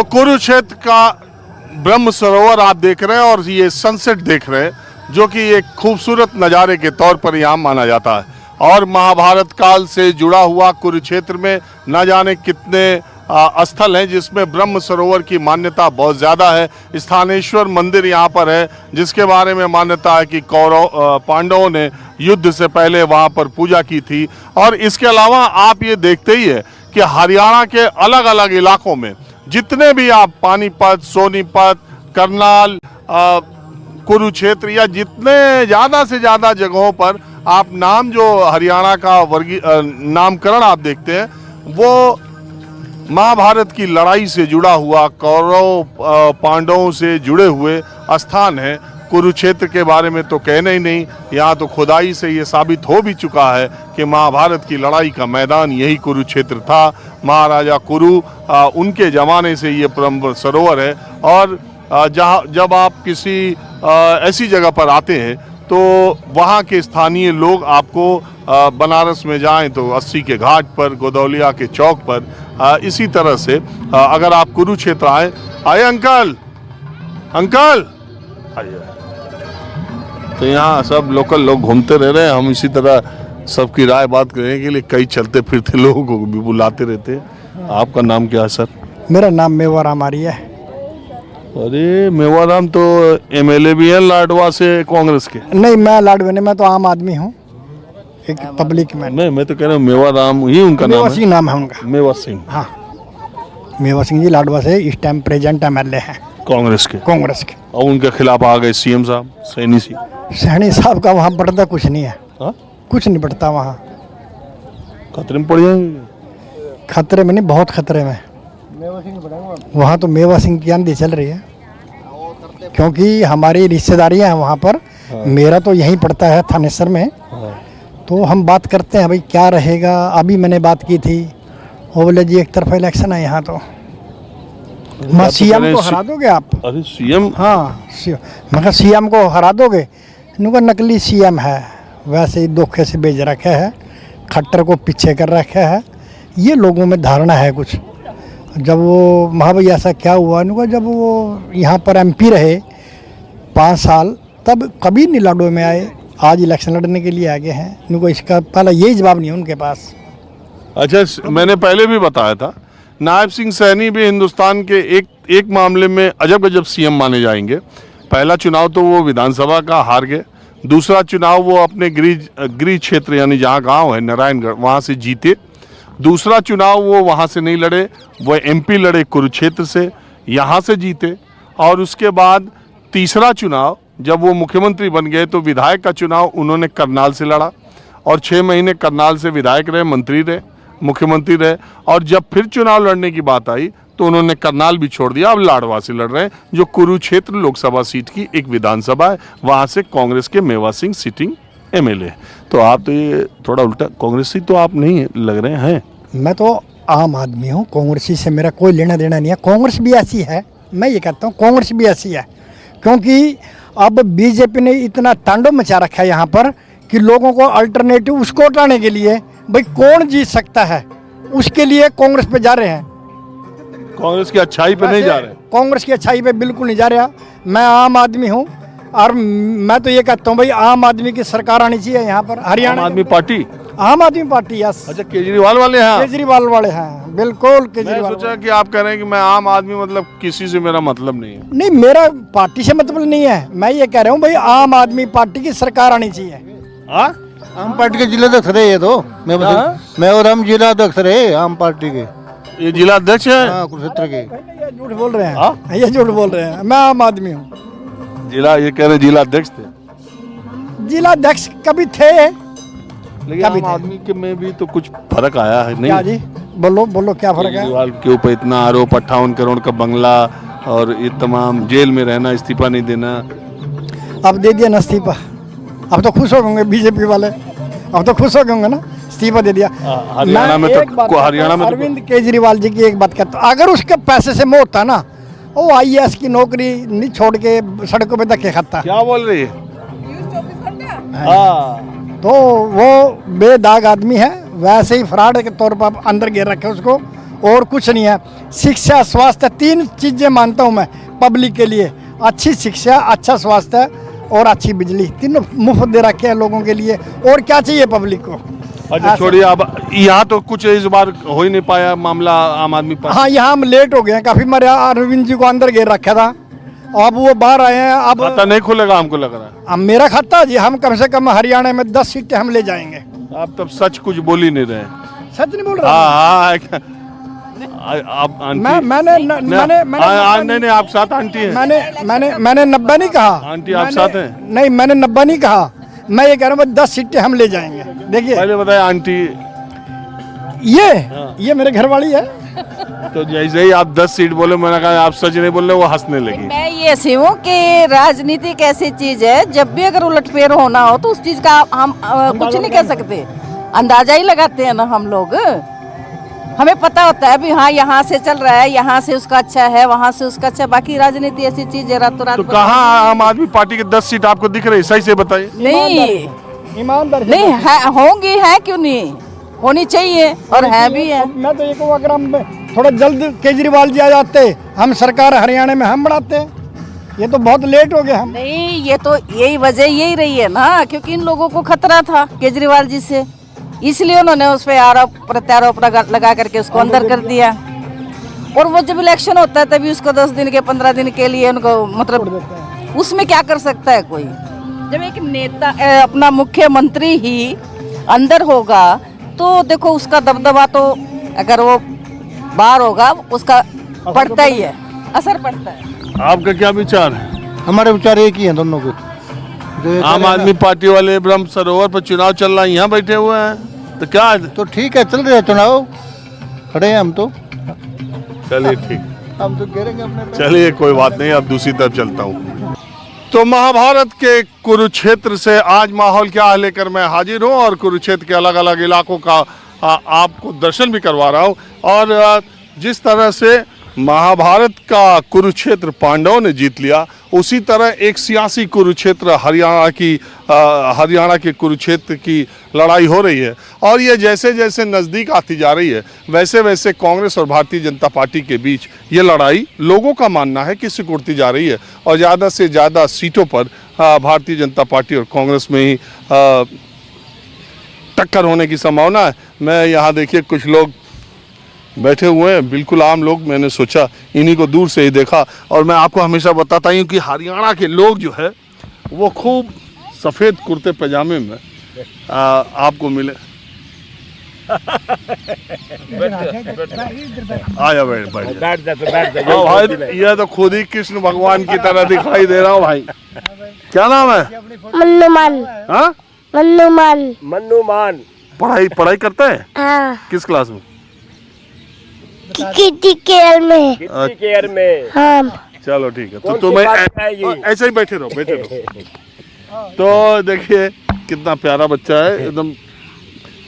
तो कुरुक्षेत्र का ब्रह्म सरोवर आप देख रहे हैं और ये सनसेट देख रहे हैं जो कि एक खूबसूरत नज़ारे के तौर पर यहाँ माना जाता है। और महाभारत काल से जुड़ा हुआ कुरुक्षेत्र में न जाने कितने स्थल हैं जिसमें ब्रह्म सरोवर की मान्यता बहुत ज़्यादा है। स्थानेश्वर मंदिर यहाँ पर है जिसके बारे में मान्यता है कि पांडवों ने युद्ध से पहले वहाँ पर पूजा की थी। और इसके अलावा आप ये देखते ही है कि हरियाणा के अलग अलग इलाकों में जितने भी आप पानीपत, सोनीपत, करनाल, कुरुक्षेत्र या जितने ज़्यादा से ज़्यादा जगहों पर आप नाम जो हरियाणा का नामकरण आप देखते हैं वो महाभारत की लड़ाई से जुड़ा हुआ, कौरव पांडवों से जुड़े हुए स्थान है। कुरुक्षेत्र के बारे में तो कहना ही नहीं, यहाँ तो खुदाई से ये साबित हो भी चुका है कि महाभारत की लड़ाई का मैदान यही कुरुक्षेत्र था। महाराजा कुरु उनके ज़माने से ये ब्रह्म सरोवर है। और जब आप किसी ऐसी जगह पर आते हैं तो वहाँ के स्थानीय लोग आपको बनारस में जाएं तो अस्सी के घाट पर, गोदौलिया के चौक पर, इसी तरह से अगर आप कुरुक्षेत्र आए अंकल आइए, तो यहाँ सब लोकल लोग घूमते रह रहे हैं। हम इसी तरह सबकी राय बात करने के लिए कई चलते फिरते लोगों को भी बुलाते रहते हैं। आपका नाम क्या है सर? मेरा नाम मेवाराम आर्य है। अरे मेवाराम तो एमएलए भी है लाडवा से कांग्रेस के? नहीं, मैं लाडवा नहीं, मैं तो आम आदमी हूँ, एक पब्लिक मैन। मैं तो कह रहा हूँ मेवाराम ही उनका नाम है। मेवा सिंह नाम है उनका। मेवा सिंह, हाँ, मेवा सिंह जी लाडवा से इस टाइम प्रेजेंट एमएलए हैं कांग्रेस के। और उनके खिलाफ आ गए सीएम साहब सैनी साहब का वहाँ बढ़ता कुछ नहीं है। हा? कुछ नहीं बढ़ता वहाँ। खतरे में पड़ जाएंगे? खतरे में नहीं, बहुत खतरे में। वहाँ तो मेवा सिंह की आंधी चल रही है क्योंकि हमारी रिश्तेदारियाँ हैं वहाँ पर। हाँ। मेरा तो यहीं पड़ता है थानेसर में। हाँ। तो हम बात करते हैं भाई क्या रहेगा। अभी मैंने बात की थी, वो बोले जी एक तरफा इलेक्शन है यहाँ तो सीएम को हरा दोगे आप? अरे सीएम? हाँ, मैं कहा सीएम को हरा दोगे? इनका नकली सीएम है, वैसे ही धोखे से भेज रखे है, खट्टर को पीछे कर रखा है। ये लोगों में धारणा है कुछ। जब वो महाभाई ऐसा क्या हुआ इनका, जब वो यहाँ पर एमपी रहे 5 साल तब कभी नहीं लाडो में आए, आज इलेक्शन लड़ने के लिए आगे हैं। इनको इसका पहला यही जवाब नहीं है उनके पास। अच्छा, मैंने पहले भी बताया था नायब सिंह सैनी भी हिंदुस्तान के एक मामले में अजब गजब सीएम माने जाएंगे। पहला चुनाव तो वो विधानसभा का हार गए, दूसरा चुनाव वो अपने गृह क्षेत्र यानी जहाँ गांव है नारायणगढ़ वहाँ से जीते, दूसरा चुनाव वो वहाँ से नहीं लड़े, वो एमपी लड़े कुरुक्षेत्र से, यहाँ से जीते। और उसके बाद तीसरा चुनाव जब वो मुख्यमंत्री बन गए तो विधायक का चुनाव उन्होंने करनाल से लड़ा और 6 महीने करनाल से विधायक रहे, मंत्री रहे, मुख्यमंत्री रहे। और जब फिर चुनाव लड़ने की बात आई तो उन्होंने करनाल भी छोड़ दिया, अब लाडवा से लड़ रहे हैं जो कुरुक्षेत्र लोकसभा सीट की एक विधानसभा है, वहाँ से कांग्रेस के मेवा सिंह सिटिंग एमएलए। तो आप तो ये थोड़ा उल्टा, कांग्रेसी तो आप नहीं लग रहे हैं। मैं तो आम आदमी हूँ, कांग्रेसी से मेरा कोई लेना देना नहीं है। कांग्रेस भी ऐसी है, मैं ये कहता हूँ कांग्रेस भी ऐसी है क्योंकि अब बीजेपी ने इतना तांडव मचा रखा है यहाँ पर कि लोगों को अल्टरनेटिव उसको हटाने के लिए भाई कौन जीत सकता है उसके लिए कांग्रेस पे जा रहे हैं। कांग्रेस की अच्छाई पे नहीं जा रहे? कांग्रेस की अच्छाई पे बिल्कुल नहीं जा रहा। मैं आम आदमी हूँ और मैं तो ये कहता हूँ भाई आम आदमी की सरकार आनी चाहिए यहाँ पर हरियाणा। आम आदमी पार्टी? आम आदमी पार्टी, यस। अच्छा, केजरीवाल वाले हैं? केजरीवाल वाले हैं, बिल्कुल केजरीवाल। मैं सोचा कि आप कह रहे हैं कि मैं आम आदमी, मतलब किसी से मेरा मतलब नहीं है। नहीं, मेरा पार्टी से मतलब नहीं है, मैं ये कह रहा हूँ भाई आम आदमी पार्टी की सरकार आनी चाहिए। आम पार्टी के जिलाध्यक्ष रहे ये तो मैं और हम जिलाध्यक्ष रहे आम पार्टी के। ये जिलाध्यक्ष है? हाँ, कुरुक्षेत्र के। ये झूठ बोल रहे हैं, ये झूठ बोल रहे हैं। मैं आम आदमी हूँ। ये कह रहे जिलाध्यक्ष थे? जिलाध्यक्ष कभी थे, लेकिन आम आदमी के में भी तो कुछ फर्क आया है नहीं? क्या जी? बोलो क्या फर्क है? केजरीवाल के ऊपर इतना आरोप, 58 करोड़ का बंगला और ये तमाम, जेल में रहना, इस्तीफा नहीं देना। अब दे दिया ना इस्तीफा, अब तो खुश हो गए बीजेपी वाले, अब तो खुश हो गए ना, इस्तीफा दे दिया। हरियाणा में तो अरविंद केजरीवाल जी की एक बात कहता हूँ, अगर उसके पैसे से मोह होता ना वो आईएएस की नौकरी नहीं छोड़ के सड़कों पे धक्के खाता। क्या बोल रही है? तो वो बेदाग आदमी है, वैसे ही फ्रॉड के तौर पर अंदर गिर रखे उसको, और कुछ नहीं है। शिक्षा, स्वास्थ्य, 3 चीज़ें मानता हूँ मैं पब्लिक के लिए। अच्छी शिक्षा, अच्छा स्वास्थ्य और अच्छी बिजली, तीनों मुफ्त दे रखे हैं लोगों के लिए। और क्या चाहिए पब्लिक को? अच्छा छोड़िए, अब यहाँ तो कुछ इस बार हो ही नहीं पाया मामला आम आदमी पार्टी। हाँ, यहाँ हम लेट हो गए हैं काफ़ी। मेरे अरविंद जी को अंदर घेर रखा था, अब वो बाहर आए हैं। अब खाता नहीं खुलेगा हमको लग रहा है। अब मेरा खाता जी, हम कम से कम हरियाणा में 10 सीटें हम ले जाएंगे। आप तब सच कुछ बोल ही नहीं रहे। सच नहीं बोल रहा। हाँ आप आंटी, नहीं आप साथ आंटी हैं। मैंने 90 नहीं कहा आंटी, आप साथ हैं? नहीं, मैंने 90 नहीं कहा। मैं ये कह रहा हूँ 10 सीटें हम ले जाएंगे। देखिए पहले बताए आंटी, ये मेरे घर वाली है। तो जैसे ही आप 10 सीट बोले, मैंने कहा आप सच नहीं बोल रहे, वो हंसने लगी। मैं ये ऐसी हूँ कि राजनीति एक ऐसी चीज है, जब भी अगर उलटफेर होना हो तो उस चीज का हम कुछ नहीं कह सकते, अंदाजा ही लगाते हैं ना हम लोग। हमें पता होता है भी हाँ यहाँ से चल रहा है, यहाँ से उसका अच्छा है, वहाँ से उसका अच्छा। बाकी राजनीति ऐसी चीज है, रातों रात तो कहाँ आम आदमी पार्टी के 10 सीट आपको दिख रही? सही से बताइए। नहीं ईमानदार नहीं है, होंगी, है क्यों नहीं, होनी चाहिए और है भी है। मैं तो ये कहूँ अगर हम थोड़ा जल्द केजरीवाल जी आ जाते, हम सरकार हरियाणा में हम बढ़ाते। ये तो बहुत लेट हो गए हम। नहीं, ये तो यही वजह यही रही है ना, क्योंकि इन लोगों को खतरा था केजरीवाल जी से, इसलिए उन्होंने उस पर आरोप प्रत्यारोप लगा करके उसको अंदर कर दिया। और वो जब इलेक्शन होता है तभी उसको 10 दिन के 15 दिन के लिए उनको मतलब उसमें क्या कर सकता है कोई। जब एक नेता अपना मुख्यमंत्री ही अंदर होगा तो देखो उसका दबदबा तो अगर वो बाहर होगा उसका पड़ता ही है, असर पड़ता है। आपका क्या विचार है? हमारे विचार एक ही हैं दोनों के। जो ये आम आदमी पार्टी वाले ब्रह्म सरोवर पर चुनाव चल रहा है, यहाँ बैठे हुए हैं, तो क्या है? तो ठीक है, चल रहे हैं चुनाव, खड़े हैं हम तो। चलिए ठीक, हम तो घेरेंगे अपने। चलिए कोई बात नहीं, अब दूसरी तरफ चलता हूँ। तो महाभारत के कुरुक्षेत्र से आज माहौल क्या लेकर मैं हाजिर हूँ और कुरुक्षेत्र के अलग अलग इलाकों का आपको दर्शन भी करवा रहा हूँ। और जिस तरह से महाभारत का कुरुक्षेत्र पांडवों ने जीत लिया, उसी तरह एक सियासी कुरुक्षेत्र हरियाणा के कुरुक्षेत्र की लड़ाई हो रही है। और ये जैसे जैसे नज़दीक आती जा रही है, वैसे वैसे कांग्रेस और भारतीय जनता पार्टी के बीच ये लड़ाई लोगों का मानना है कि सिकुड़ती जा रही है। और ज़्यादा से ज़्यादा सीटों पर भारतीय जनता पार्टी और कांग्रेस में ही टक्कर होने की संभावना है। मैं यहाँ देखिए कुछ लोग बैठे हुए हैं, बिल्कुल आम लोग। मैंने सोचा इन्हीं को दूर से ही देखा। और मैं आपको हमेशा बताता हूँ कि हरियाणा के लोग जो है वो खूब सफ़ेद कुर्ते पैजामे में आपको मिले। आया बैठ भाई, यह तो खुद ही कृष्ण भगवान की तरह दिखाई दे रहा हूँ भाई। क्या नाम है? मन्नुमान। हाँ, मन्नुमान। पढ़ाई करता है? हाँ। किस क्लास में? किटी केयर में। हाँ। चलो ठीक है, तो तुम्हें ऐसे ही बैठे रहो। तो देखिए कितना प्यारा बच्चा है एकदम।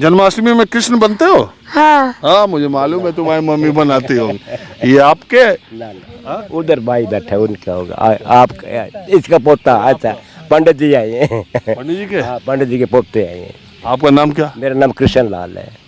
जन्माष्टमी में कृष्ण बनते हो? हाँ। हाँ, मुझे मालूम है तुम्हारी मम्मी बनाती हो। ये आपके उधर भाई बैठा उनका होगा, आप इसका पोता। अच्छा, पंडित जी आए हैं। पंडित जी के? हाँ, पंडित जी के पोते आए हैं। आपका नाम क्या? मेरा नाम कृष्ण लाल है।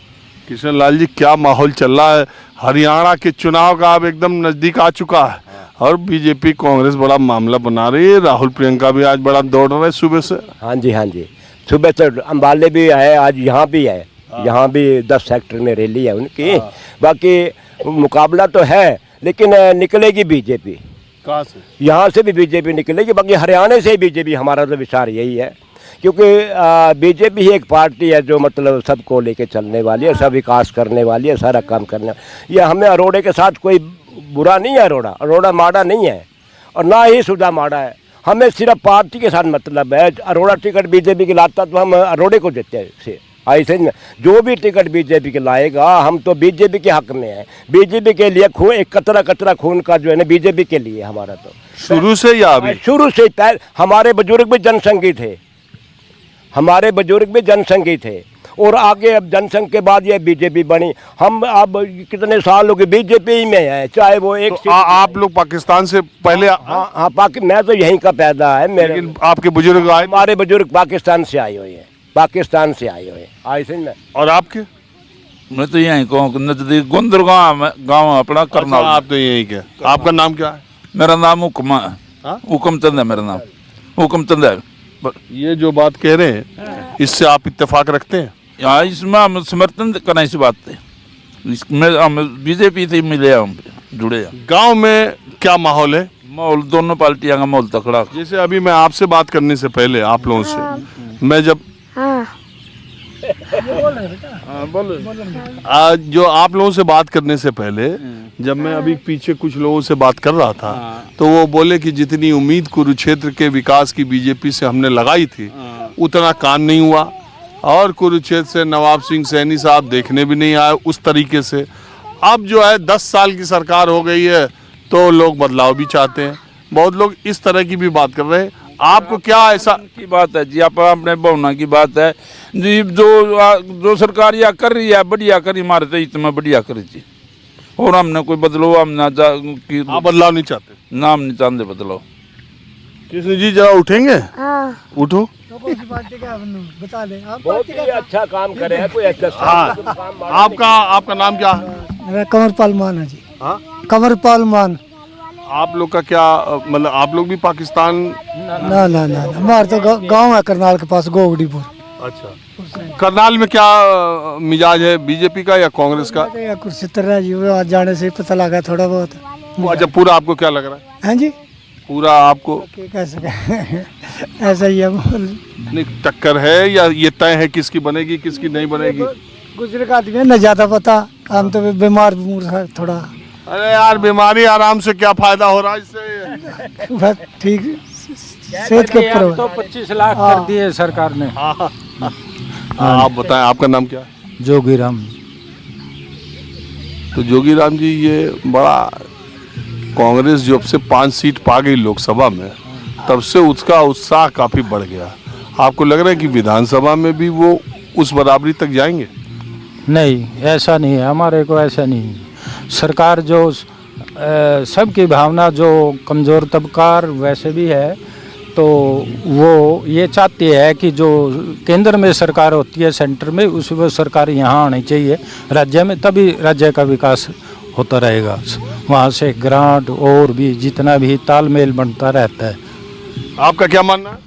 कृष्ण लाल जी, क्या माहौल चल रहा है? हरियाणा के चुनाव का अब एकदम नजदीक आ चुका है और बीजेपी कांग्रेस बड़ा मामला बना रही है। राहुल प्रियंका भी आज बड़ा दौड़ रहे हैं सुबह से। हाँ जी, हाँ जी, सुबह से अम्बाले भी है, आज यहाँ भी है। यहाँ भी 10 सेक्टर में रैली है उनकी। बाकी मुकाबला तो है, लेकिन निकलेगी बीजेपी। कहाँ से? यहाँ से भी बीजेपी निकलेगी, बाकी हरियाणा से ही बीजेपी। हमारा तो विचार यही है, क्योंकि बीजेपी ही एक पार्टी है जो मतलब सबको लेके चलने वाली है, सब विकास करने वाली है, सारा काम करने। ये हमें अरोड़े के साथ कोई बुरा नहीं है। अरोड़ा माड़ा नहीं है और ना ही सुधा माड़ा है। हमें सिर्फ पार्टी के साथ मतलब है। अरोड़ा टिकट बीजेपी की लाता तो हम अरोड़े को देते हैं। ऐसे जो भी टिकट बीजेपी के लाएगा, हम तो बीजेपी के हक में है। बीजेपी के लिए एक कतरा खून का जो है ना बीजेपी के लिए हमारा तो शुरू से या अभी? शुरू से हमारे बुजुर्ग भी जनसंघी थे। हमारे बुजुर्ग भी जनसंघी थे और आगे अब जनसंघ के बाद ये बीजेपी बनी। हम अब कितने साल हो गए बीजेपी ही में है, चाहे वो एक तो आप लोग पाकिस्तान से पहले? हाँ, मैं तो यहीं का पैदा है। मेरे लेकिन आपके बुजुर्ग आए? हमारे बुजुर्ग पाकिस्तान से आए हुए हैं, पाकिस्तान से आए हुए हैं। ऐसे में। और आपके मैं तो यहीं कहूँ नजदीक गुंदर गाँव अपना अच्छा, करनाल। आप तो यही क्या, आपका नाम क्या है? मेरा नाम हुक्मा है, हाँ? हुक्म चंद है मेरा नाम, हुक्म चंद है। ये जो बात कह रहे हैं इससे आप इत्तेफाक रखते हैं? यहाँ इसमें हम समर्थन करना इस बात पे, इसमें हम बीजेपी से मिले, हम जुड़े हैं। गांव में क्या माहौल है? माहौल दोनों पार्टियां का माहौल तकड़ा। जैसे अभी मैं आपसे बात करने से पहले आप लोगों से मैं जब हाँ आज जो आप लोगों से बात करने से पहले जब मैं अभी पीछे कुछ लोगों से बात कर रहा था तो वो बोले कि जितनी उम्मीद कुरुक्षेत्र के विकास की बीजेपी से हमने लगाई थी उतना काम नहीं हुआ, और कुरुक्षेत्र से नवाब सिंह सैनी साहब देखने भी नहीं आए उस तरीके से। अब जो है 10 साल की सरकार हो गई है तो लोग बदलाव भी चाहते हैं, बहुत लोग इस तरह की भी बात कर रहे हैं। आपको क्या ऐसा की बात है जी, आप अपने भावना की बात है जी, जो सरकार या कर रही है बढ़िया करी, मारे तो इतना बढ़िया करी जी, और हमने कोई बदलाव हम ना आप बदलाव नहीं चाहते? नाम नहीं चाहते बदलाव। कृष्ण जी जरा उठेंगे? हाँ उठो। बता दे आप। बहुत ही अच्छा काम करे हैं, कोई अच्छा हाँ, आपका नाम क्या है? मेरा कमरपाल मान है जी। हाँ? कमरपाल मान। आप लोग का क्या मतलब आप लोग भी पाकिस्तान? ना ना ना हमारे तो गांव है करनाल के पास गोगड़ीपुर। अच्छा, करनाल में क्या मिजाज है, बीजेपी का या कांग्रेस का? या कुर्सितर जी, वो आज जाने से ही पता लगा थोड़ा बहुत। अच्छा, पूरा आपको क्या लग रहा है? हैं जी, पूरा आपको कैसे ऐसा ही है। नहीं, टक्कर है या ये तय है किसकी बनेगी किसकी नहीं बनेगी? गुजरे का आदमी है न ज्यादा पता, हम तो बीमार है थोड़ा। अरे यार, बीमारी आराम से क्या फायदा हो रहा है इससे? बस ठीक सेहत के ऊपर तो 25 लाख कर दिए सरकार ने। आप बताएं, आपका नाम क्या है? जोगीराम। तो जोगीराम जी, ये बड़ा कांग्रेस जब से 5 सीट पा गई लोकसभा में तब से उसका उत्साह काफी बढ़ गया। आपको लग रहा है कि विधानसभा में भी वो उस बराबरी तक जाएंगे? नहीं, ऐसा नहीं है, हमारे को ऐसा नहीं। सरकार जो सबकी भावना, जो कमज़ोर तबकार वैसे भी है, तो वो ये चाहती है कि जो केंद्र में सरकार होती है, सेंटर में, उस वो सरकार यहाँ आनी चाहिए राज्य में, तभी राज्य का विकास होता रहेगा। वहाँ से ग्रांट और भी जितना भी तालमेल बनता रहता है। आपका क्या मानना है?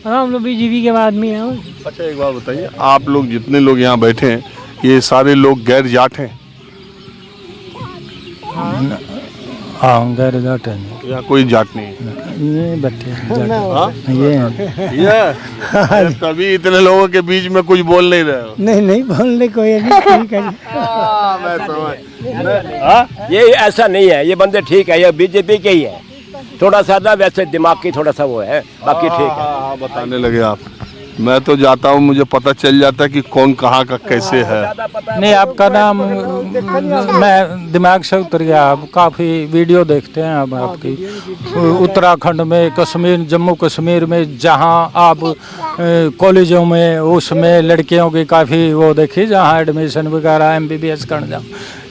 हम लोग बीजेपी के आदमी हैं। अच्छा, एक बात बताइए, आप लोग जितने लोग यहाँ बैठे हैं ये सारे लोग गैर जाट हैं? हाँ, गैर जाट है, या कोई जाट नहीं है? ये बैठे हैं हाँ? ये हैं। ये तभी इतने लोगों के बीच में कुछ बोल नहीं रहे हो। नहीं नहीं, बोलने को ये नहीं, ठीक है। मैं समझ। ये ऐसा नहीं है, ये बंदे ठीक है, ये बीजेपी के ही है, थोड़ा सा ना वैसे दिमाग की थोड़ा सा वो है, बाकी ठीक है। हाँ, बताने लगे आप। मैं तो जाता हूँ, मुझे पता चल जाता है कि कौन कहाँ का कैसे है। नहीं, आपका नाम मैं दिमाग से उतर गया। आप काफ़ी वीडियो देखते हैं अब आपकी, उत्तराखंड में, कश्मीर, जम्मू कश्मीर में, जहाँ आप कॉलेजों में उसमें लड़कियों की काफ़ी वो देखी, जहाँ एडमिशन वगैरह MBBS करने जाओ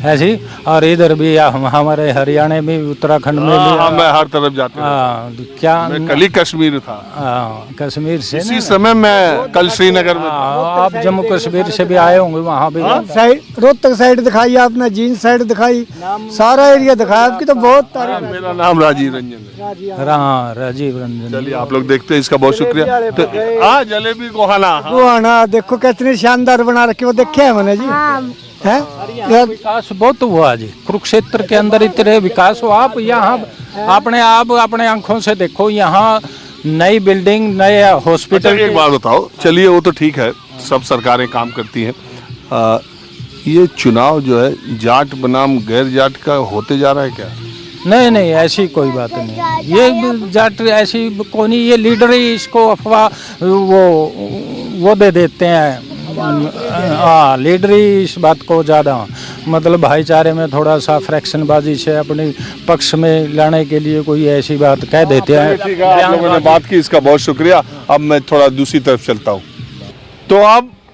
ऐसी, और इधर भी हमारे हरियाणा में, उत्तराखंड में भी। हाँ, मैं हर तरफ जाता हूँ। हाँ, क्या मैं कल ही कश्मीर था। हाँ, कश्मीर से इसी समय मैं कल श्रीनगर में था। आप जम्मू कश्मीर से भी आए होंगे, वहाँ भी। साइड रोहतक साइड दिखाई आपने, जींद साइड दिखाई, सारा एरिया दिखाया आपकी, तो बहुत तारीफ। मेरा नाम राजीव रंजन है। हाँ, राजीव रंजन। चलिए, आप लोग देखते हैं, इसका बहुत शुक्रिया। तो हाँ, जलेबी को खाना। वो आना देखो कितनी शानदार बना रखे, वो देखे हैं मैंने जी। हैं यार, विकास बहुत हुआ जी, कुरुक्षेत्र के अंदर इतने विकास हुआ। आप यहाँ अपने आंखों से देखो, यहाँ नई बिल्डिंग, नए हॉस्पिटल। अच्छा, एक बात बताओ, चलिए वो तो ठीक है, सब सरकारें काम करती हैं, ये चुनाव जो है जाट बनाम गैर जाट का होते जा रहा है क्या? नहीं नहीं, ऐसी कोई बात नहीं, ये जाट ऐसी कोई नहीं, ये लीडर ही इसको अफवाह वो दे देते हैं। हाँ, लीडर ही इस बात को ज़्यादा मतलब भाईचारे में थोड़ा सा फ्रैक्शनबाजी से अपने पक्ष में लाने के लिए कोई ऐसी बात कह देते हैं। ठीक है, आप लोगों ने बात की, इसका बहुत शुक्रिया। अब मैं थोड़ा दूसरी तरफ चलता हूँ। तो अब